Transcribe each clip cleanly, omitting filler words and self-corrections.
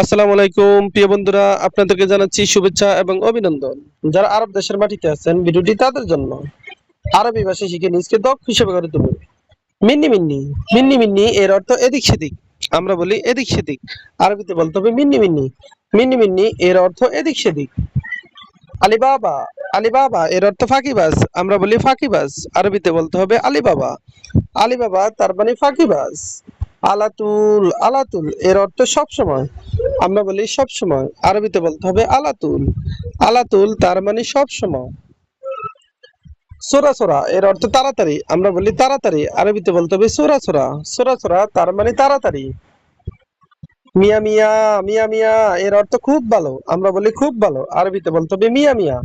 আসসালামু আলাইকুম প্রিয় বন্ধুরা, আপনাদেরকে জানাচ্ছি শুভেচ্ছা এবং অভিনন্দন। যারা আরব দেশের মাটিতে আছেন, ভিডিওটি তাদের জন্য। আরবি ভাষা শিখে নিজকে দক্ষ হিসেবে গড়ে তুলুন। মিন্নি মিন্নি, মিন্নি মিন্নি এর অর্থ এদিক সেদিক। আমরা বলি এদিক সেদিক, আরবিতে বলতে হবে মিন্নি মিন্নি। মিন্নি মিন্নি এর অর্থ এদিক সেদিক। আলিবাবা, আলিবাবা এর অর্থ ফাঁকিবাজ। আমরা বলি ফাঁকিবাজ, আরবিতে বলতে হবে আলিবাবা। আলিবাবা তার মানে ফাঁকিবাজ। আলাতুল, আলাতুল এর অর্থ সব সময়। আমরা বলি সব সময়, আরবিতে বলতে হবে আলাতুল। আলাতুল তার মানে সব সময়। সোরা সোরা এর অর্থ তাড়াতাড়ি। আমরা বলি তাড়াতাড়ি, আরবিতে বলতে হবে সোরা সোরা। সোরা সোরা তার মানে তাড়াতাড়ি। মিয়া মিয়া, মিয়া মিয়া এর অর্থ খুব ভালো। আমরা বলি খুব ভালো, আরবিতে বলতে হবে মিয়া মিয়া।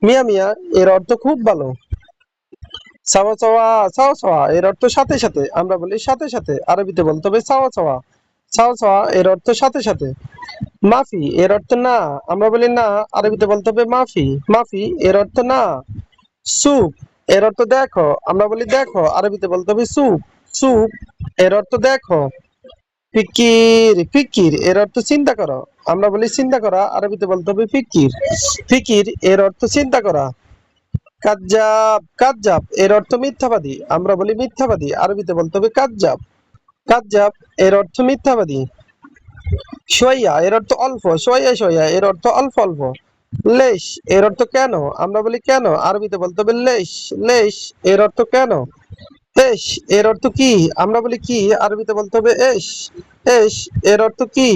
মিয়া মিয়া এর অর্থ খুব ভালো। সাওয়া সাওয়া, সাওয়া সাওয়া এর অর্থ সাথে সাথে। আমরা বলি সাথে সাথে, আরবিতে বলতে হবে সাওয়া সাওয়া। সাওয়া সাওয়া এর অর্থ সাথে সাথে। মাফি এর অর্থ না। আমরা বলি না, আরবিতে বলতে হবে মাফি। মাফি এর অর্থ না। সুপ এর অর্থ দেখো। আমরা বলি দেখো, আরবিতে বলতে হবে সুপ। সুপ এর অর্থ দেখো। ফিকির, ফিকির এর অর্থ চিন্তা করো। আমরা বলি চিন্তা করা, আরবিতে বলতে হবে ফিকির। ফিকির এর অর্থ চিন্তা করা। কাজ্জাব, কাজ্জাব এর অর্থ মিথ্যাবাদী। আমরা বলি মিথ্যাবাদী, আরবিতে বলতে হবে কাজ্জাব। কাজ্জাব এর অর্থ মিথ্যাবাদী। সইয়া এর অর্থ অল্প। সইয়া সইয়া এর অর্থ অল্প অল্প। লেশ এর অর্থ কেন। আমরা বলি কেন, আরবিতে বলতে হবে লেশ। লেশ এর অর্থ কেন। এশ এর অর্থ কি। আমরা বলি কি, আরবিতে বলতে হবে এশ। এশ এর অর্থ কি।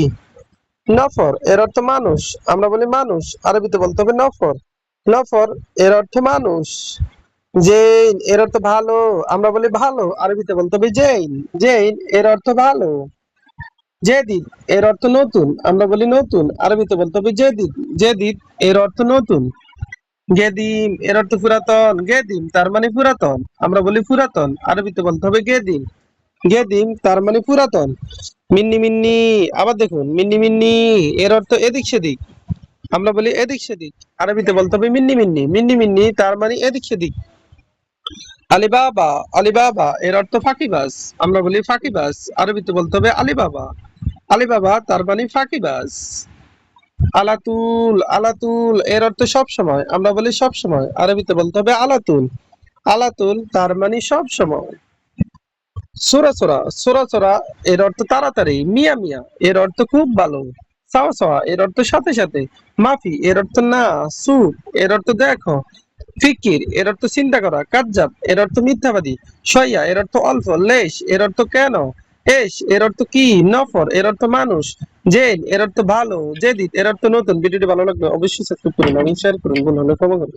নফর এর অর্থ মানুষ। আমরা বলি মানুষ, আরবিতে বলতে হবে নফর। নফর এর অর্থ মানুষ। জৈন এর অর্থ ভালো। আমরা বলি ভালো, আরবিতে বলতে হবে জৈন। জৈন এর অর্থ ভালো। জেদিদ এর অর্থ নতুন। আমরা বলি নতুন, আরবিতে বলতে হবে জেদিদ। জেদিদ এর অর্থ নতুন। গেদিম এর অর্থ পুরাতন। গেদিম তার মানে পুরাতন। আমরা বলি পুরাতন, আরবিতে বলতে হবে গেদিম। গেদিম তার মানে পুরাতন। মিন্নি মিন্নি, আবার দেখুন মিন্নি মিন্নি এর অর্থ এদিক সেদিক। আমরা বলি এদিক সেদিক, আরবিতে বলতে হবে মিন্নি মিন্নি। মিন্নি মিন্নি তার মানে এদিক সেদিক। আলিবাবা, আলিবাবা এর অর্থ ফাঁকিবাজ। আমরা বলি ফাঁকিবাজ, আরবিতে বলতে হবে আলিবাবা। আলিবাবা তার মানে ফাঁকিবাজ। আলাতুল, আলাতুল এর অর্থ সব সময়। আমরা বলি সব সময়, আরবিতে বলতে হবে আলাতুল। আলাতুল তার মানে সব সময়। সোরা সোরা, সোরা সোরা এর অর্থ তাড়াতাড়ি। মিয়া মিয়া এর অর্থ খুব ভালো। সাওয়া সাওয়া এর অর্থ সাথে সাথে। মাফি এর অর্থ না। সুপ এর অর্থ দেখো। ফিকির এর অর্থ চিন্তা করা। কাজ্জাব এর অর্থ মিথ্যাবাদী। সইয়া এর অর্থ অল্প। লেশ এর অর্থ কেন। এশ এর অর্থ কি। নফর এর অর্থ মানুষ। জেন এর অর্থ ভালো। জেদিদ এর অর্থ নতুন। ভিডিওটি ভালো লাগবে অবশ্যই সাবস্ক্রাইব করুন এবং শেয়ার করুন। ভুল হলে ক্ষমা করুন।